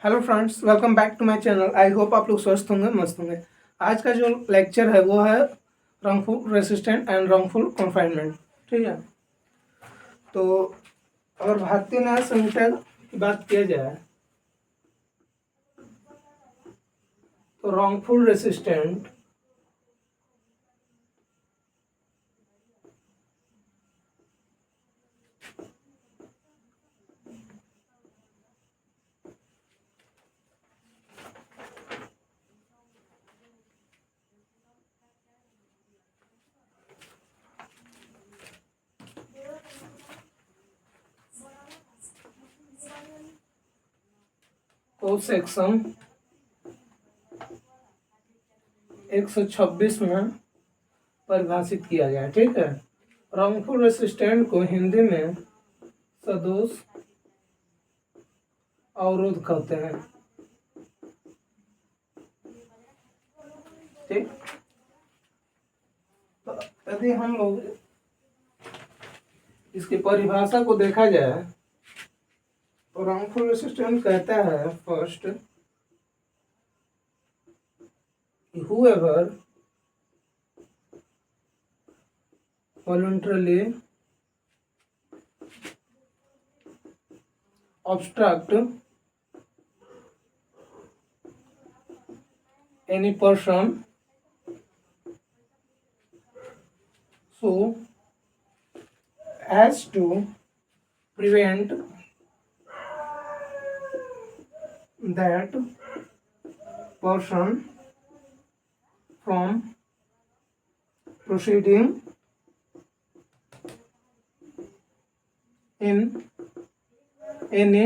Hello friends, welcome back to my channel. I hope आप लोग स्वस्थ होंगे, मस्त होंगे। आज का जो लेक्चर है वो है wrongful resistant and wrongful confinement. ठीक है, तो अगर भारतीय न्याय संहिता की बात किया जाए तो रॉन्गफुल रेसिस्टेंट को सेक्शन 126 में परिभाषित किया गया है। ठीक है, रॉन्गफुल रेसिस्टेंट को हिंदी में सदोष अवरोध कहते हैं। ठीक, तो यदि हम लोग इसकी परिभाषा को देखा जाए तो रॉन्गफुल रेसिस्टेंट कहता है first, whoever voluntarily obstruct any person so as to prevent that person from proceeding in any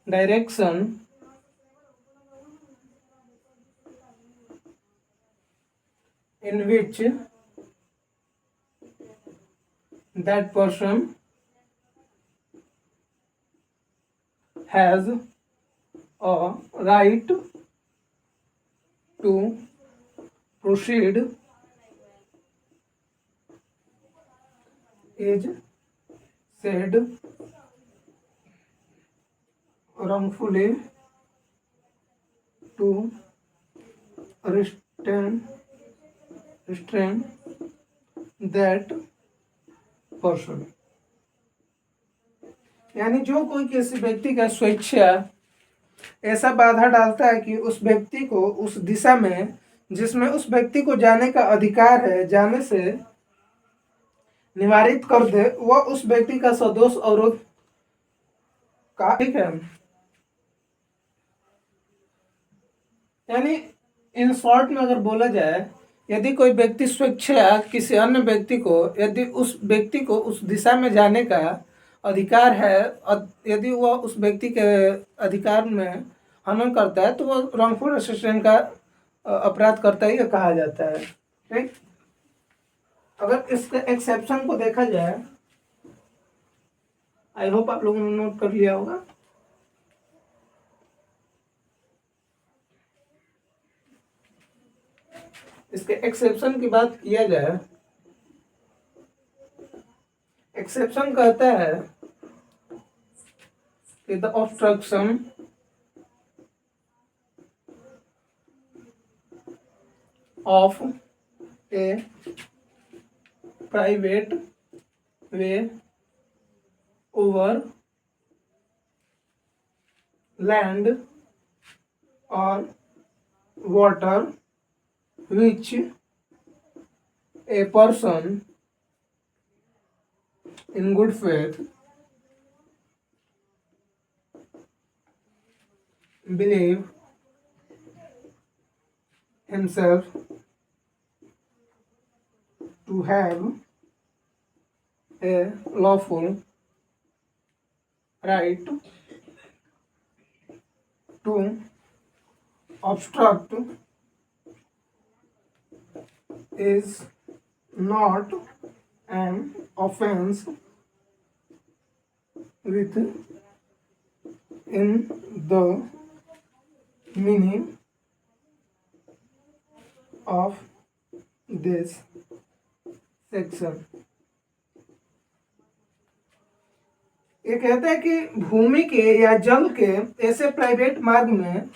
direction in which that person has a right to proceed is said wrongfully to restrain that person। यानी जो कोई किसी व्यक्ति का स्वेच्छा ऐसा बाधा डालता है कि उस व्यक्ति को उस दिशा में जिसमें उस व्यक्ति को जाने का अधिकार है, जाने से निवारित कर दे, वह उस व्यक्ति का सदोष अवरोध का। ठीक है, यानी इन शॉर्ट में अगर बोला जाए, यदि कोई व्यक्ति स्वेच्छा किसी अन्य व्यक्ति को, यदि उस व्यक्ति को उस दिशा में जाने का अधिकार है, यदि वह उस व्यक्ति के अधिकार में हनन करता है तो वह रॉन्गफुल रेसिस्टेंट का अपराध करता ही कहा जाता है। ठीक, अगर इसके एक्सेप्शन को देखा जाए, आई होप आप लोगों ने नोट कर लिया होगा। इसके एक्सेप्शन की बात किया जाए, एक्सेप्शन कहता है कि the obstruction of a private way over land or water which a person in good faith believe himself to have a lawful right to obstruct is not an offense within the meaning of this section। ये कहता है कि भूमि के या जल के ऐसे private मार्ग में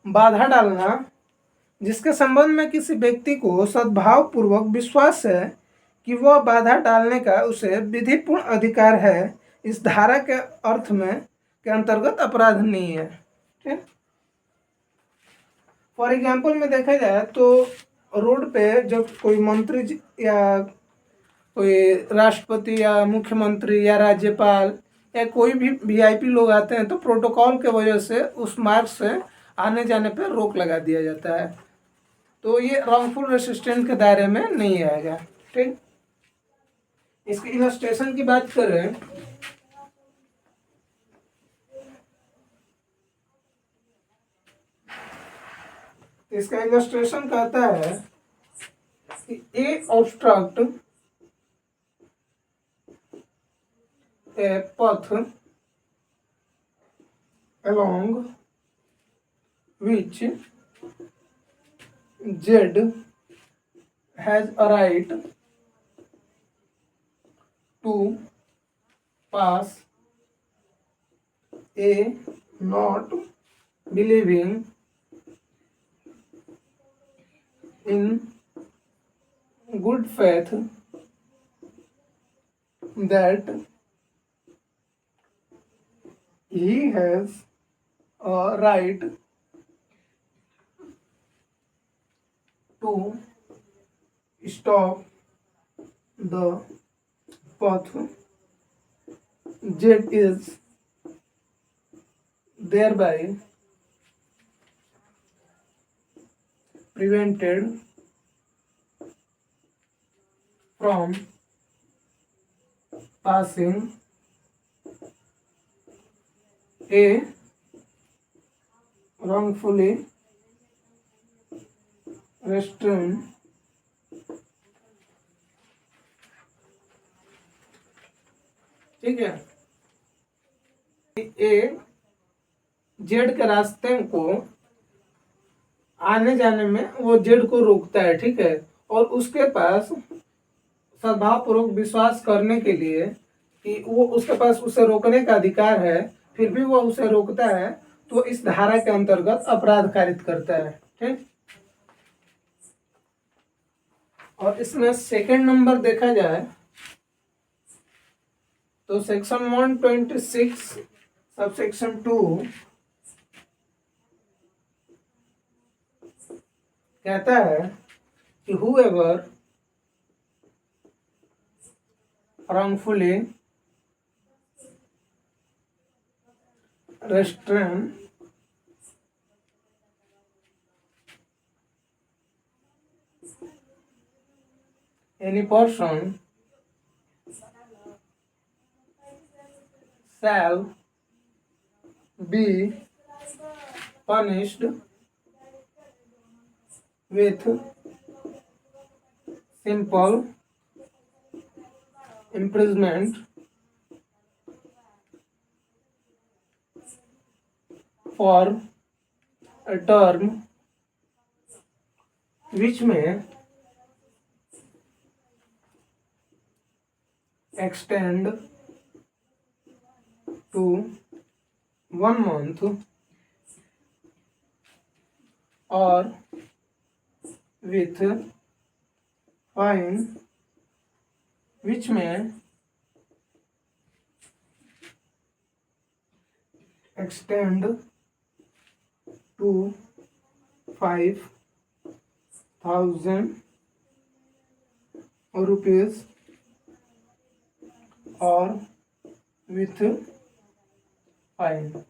बाधा डालना जिसके संबंध में किसी व्यक्ति को सद्भाव पूर्वक विश्वास है कि वह बाधा डालने का उसे विधिपूर्ण अधिकार है, इस धारा के अर्थ में के अंतर्गत अपराध नहीं है। ठीक। फॉर एग्जाम्पल में देखा जाए तो रोड पे जब कोई मंत्री या कोई राष्ट्रपति या मुख्यमंत्री या राज्यपाल या कोई भी वीआईपी लोग आते हैं तो प्रोटोकॉल के वजह से उस मार्ग से आने जाने पर रोक लगा दिया जाता है, तो ये रॉन्गफुल रेसिस्टेंट के दायरे में नहीं आएगा। ठीक। इसके इलस्ट्रेशन की बात करें इसका इलस्ट्रेशन कहता है कि a obstruct a path along which Z has a right to pass A not believing in good faith that he has a right to stop the path. Z is thereby prevented from passing a wrongfully restrained ठीक है। ए Z के रास्ते को आने जाने में वो Z को रोकता है, ठीक है, और उसके पास सद्भावपूर्वक विश्वास करने के लिए कि वो उसके पास उसे रोकने का अधिकार है, फिर भी वो उसे रोकता है, तो इस धारा के अंतर्गत अपराध कारित करता है। ठीक। और इसमें सेकंड नंबर देखा जाए तो सेक्शन 126 सबसेक्शन 2 कहता है कि whoever wrongfully restrain any person shall be punished with simple imprisonment for a term which may extend to 1 month or with fine which may extend to 5,000 rupees और with fine.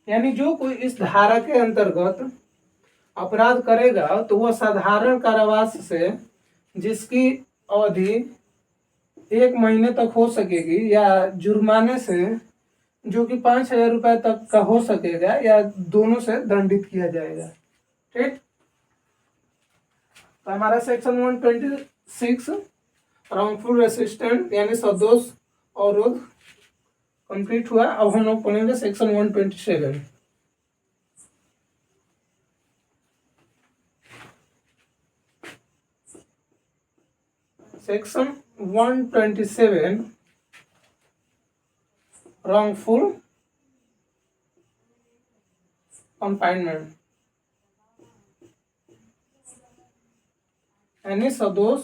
यानी जो कोई इस धारा के अंतर्गत अपराध करेगा तो वह साधारण कारावास से जिसकी अवधि 1 महीने तक हो सकेगी या जुर्माने से जो कि 5,000 रुपए तक का हो सकेगा या दोनों से दंडित किया जाएगा। ठीक। तो हमारा सेक्शन 126 रॉन्गफुल रेसिस्टेंट यानी सदोष अवरोध कंप्लीट हुआ। अब हम लोग पढ़ेंगे सेक्शन 127। सेक्शन 127 wrongful confinement, यानी सदोष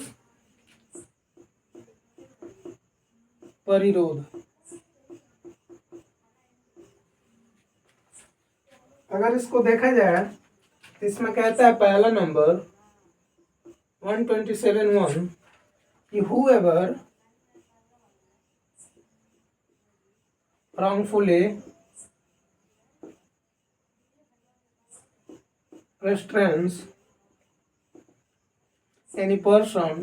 परिरोध। अगर इसको देखा जाए तो इसमें कहता है पहला नंबर 127(1) कि whoever wrongfully restrains any person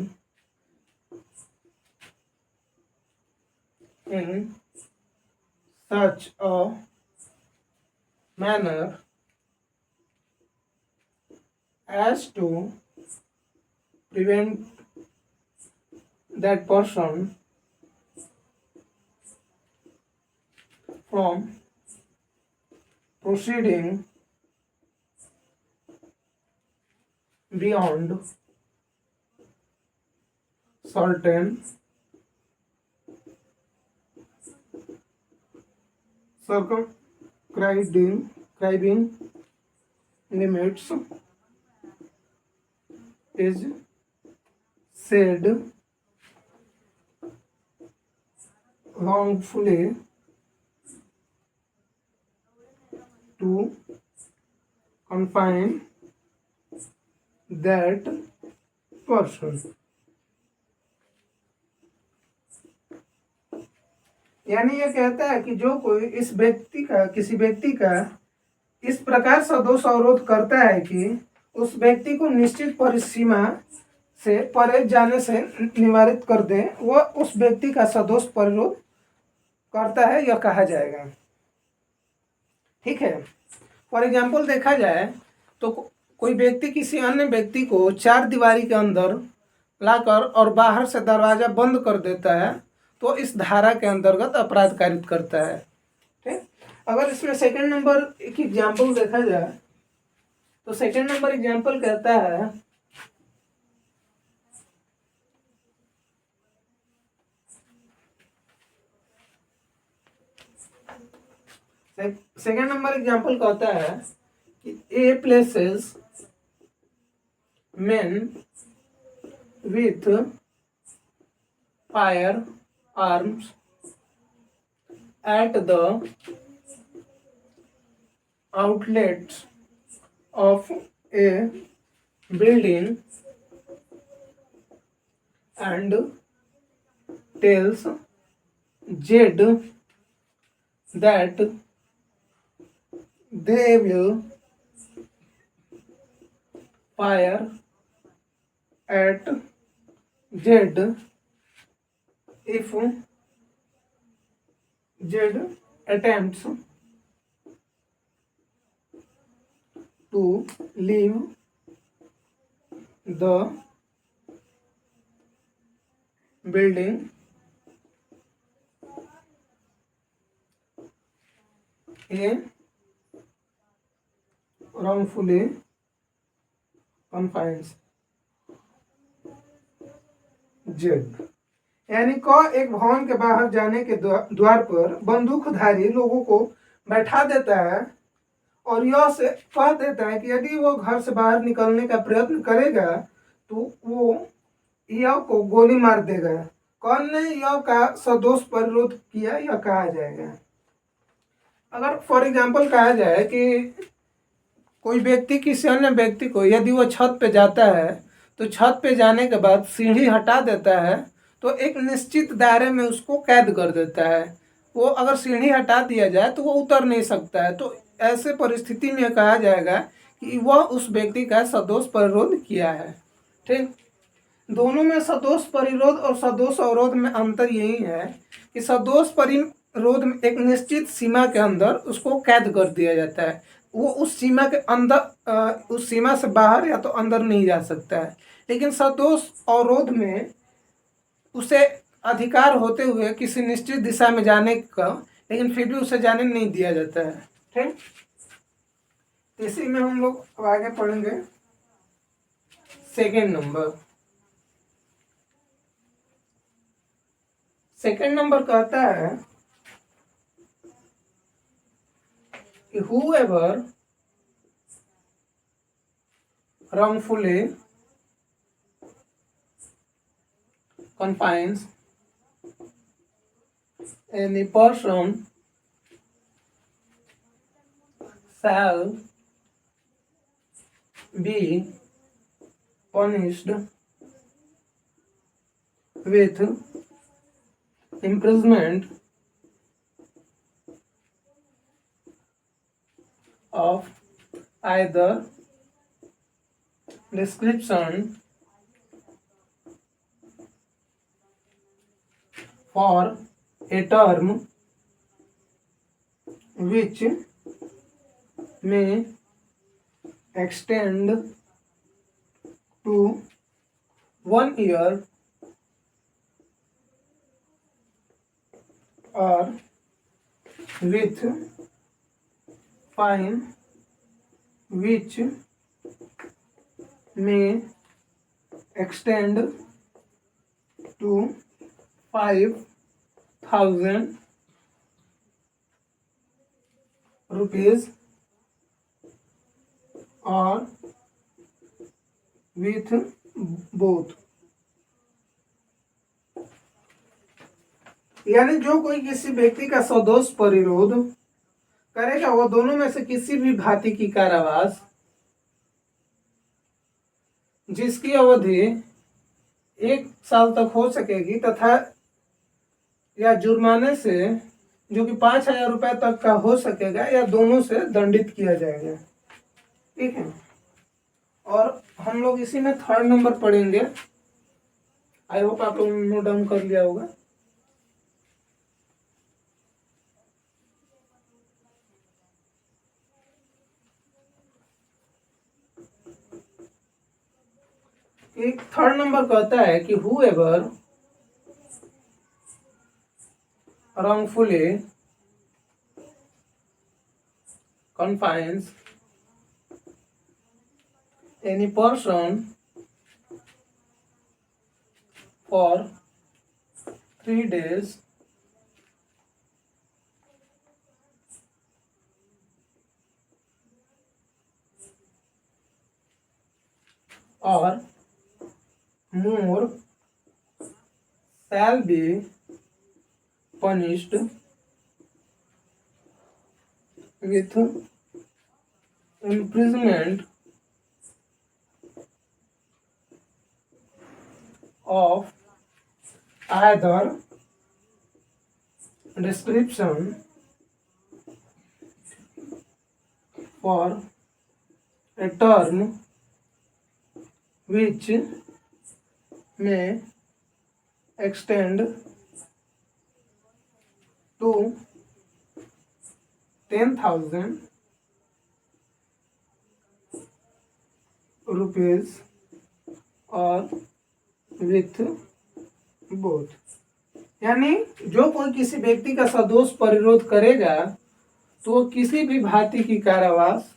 in such a manner as to prevent that person from proceeding beyond certain circumscribing limits is said wrongfully to confine that person। यानी ये कहता है कि जो कोई इस व्यक्ति का किसी व्यक्ति का इस प्रकार सदोष अवरोध करता है कि उस व्यक्ति को निश्चित परिसीमा से परे जाने से निवारित कर दे, वह उस व्यक्ति का सदोष परिरोध करता है, यह कहा जाएगा। ठीक है। फॉर एग्जाम्पल देखा जाए तो कोई व्यक्ति किसी अन्य व्यक्ति को चार दीवारी के अंदर लाकर और बाहर से दरवाजा बंद कर देता है तो इस धारा के अंतर्गत अपराध कारित करता है। ठीक। अगर इसमें सेकंड नंबर एक एग्जाम्पल देखा जाए तो सेकंड नंबर एग्जाम्पल कहता है सेकंड नंबर एग्जाम्पल कहता है कि ए places men with firearms at the outlets of a building and tells Jed that they will fire at Jed if Jed attempts to leave the building he wrongfully confines Z. यानी क एक भवन के बाहर जाने के द्वार पर बंदूकधारी लोगों को बैठा देता है और यह से कह देता है कि यदि वो घर से बाहर निकलने का प्रयत्न करेगा तो वो यह को गोली मार देगा। कौन ने यह का सदोष परिरोध किया, यह कहा जाएगा। अगर फॉर एग्जाम्पल कहा जाए कि कोई व्यक्ति किसी अन्य व्यक्ति को यदि वो छत पे जाता है तो छत पे जाने के बाद सीढ़ी हटा देता है तो एक निश्चित दायरे में उसको कैद कर देता है। वो अगर सीढ़ी हटा दिया जाए तो वो उतर नहीं सकता है, तो ऐसे परिस्थिति में कहा जाएगा कि वह उस व्यक्ति का सदोष परिरोध किया है। ठीक। दोनों में सदोष परिरोध और सदोष अवरोध में अंतर यही है कि सदोष परिरोध में एक निश्चित सीमा के अंदर उसको कैद कर दिया जाता है, वो उस सीमा के अंदर उस सीमा से बाहर या तो अंदर नहीं जा सकता है। लेकिन सदोष अवरोध में उसे अधिकार होते हुए किसी निश्चित दिशा में जाने का, लेकिन फिर भी उसे जाने नहीं दिया जाता है। ठीक। इसी में हम लोग अब आगे पढ़ेंगे सेकंड नंबर। सेकंड नंबर कहता है कि whoever wrongfully confines any person shall be punished with imprisonment of either description for a term which may extend to 1 year or with fine which may extend to 5,000 rupees or with both। यानी जो कोई किसी व्यक्ति का सदोष परिरोध करेगा वो दोनों में से किसी भी भांति की कारावास जिसकी अवधि 1 साल तक हो सकेगी तथा या जुर्माने से जो कि 5,000 रुपए तक का हो सकेगा या दोनों से दंडित किया जाएगा। ठीक है, और हम लोग इसी में 3rd नंबर पढ़ेंगे। आई होप आप लोगों ने नोट डाउन कर लिया होगा। एक 3rd नंबर कहता है कि whoever wrongfully confines any person for 3 days or more shall be punished with imprisonment of either description for a term which may extend to 10,000 rupees और विथ बोथ। यानी जो कोई किसी व्यक्ति का सदोष परिरोध करेगा तो वो किसी भी भांति की कारावास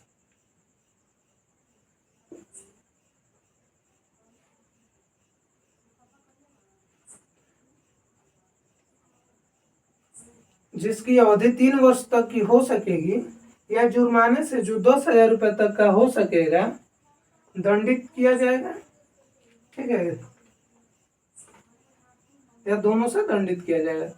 जिसकी अवधि 3 वर्ष तक की हो सकेगी या जुर्माने से जो 10,000 रुपए तक का हो सकेगा दंडित किया जाएगा। ठीक है, या दोनों से दंडित किया जाएगा।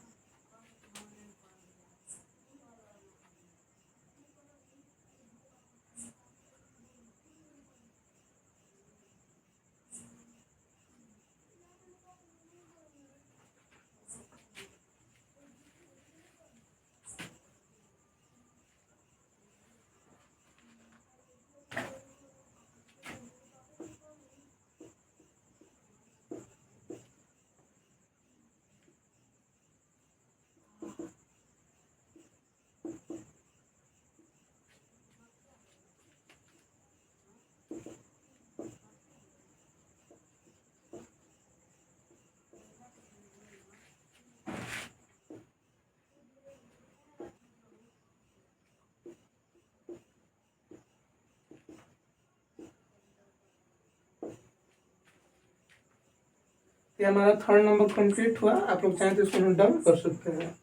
ये हमारा 3rd नंबर कंप्लीट हुआ। आप लोग चाहें तो इसको नोट डाउन कर सकते हैं।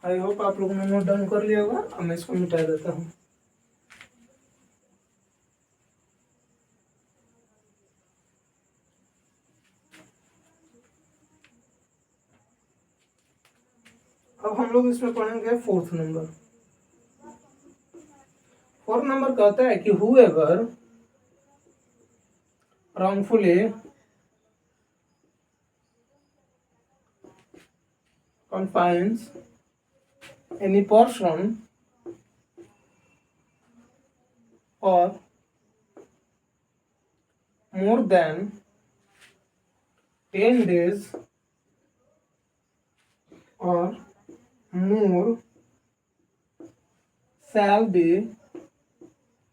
आई होप आप लोगों ने नोट डाउन कर लिया होगा। अब मैं इसको मिटा देता हूँ। अब हम लोग इसमें पढ़ेंगे फोर्थ नंबर। फोर्थ नंबर कहता है कि whoever wrongfully confines any person or more than 10 days or more shall be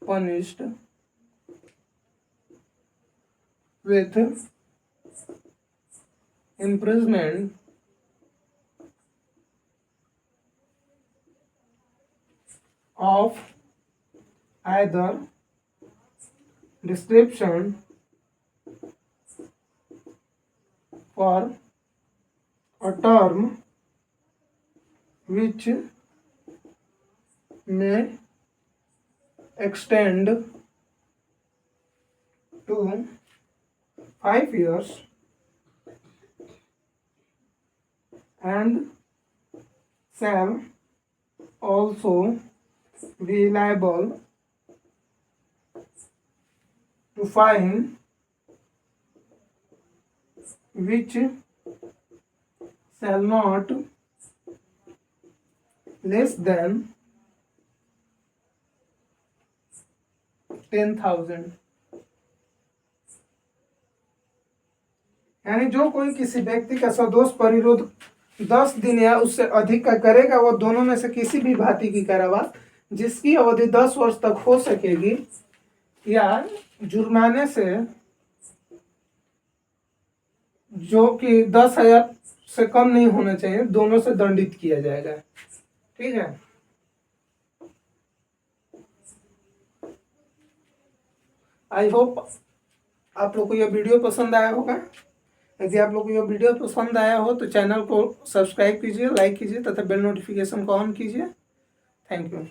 punished with imprisonment of either description for a term which may extend to 5 years and shall also be liable to fine which shall not less than 10,000। यानी जो कोई किसी व्यक्ति का सदोष परिरोध 10 दिन या उससे अधिक का करेगा, वो दोनों में से किसी भी भांति की कारावास जिसकी अवधि 10 वर्ष तक हो सकेगी या जुर्माने से जो कि 10,000 से कम नहीं होना चाहिए, दोनों से दंडित किया जाएगा। ठीक है। आई होप आप लोग को यह वीडियो पसंद आया होगा। यदि आप लोग को यह वीडियो पसंद आया हो तो चैनल को सब्सक्राइब कीजिए, लाइक कीजिए तथा बेल नोटिफिकेशन को ऑन कीजिए। Thank you.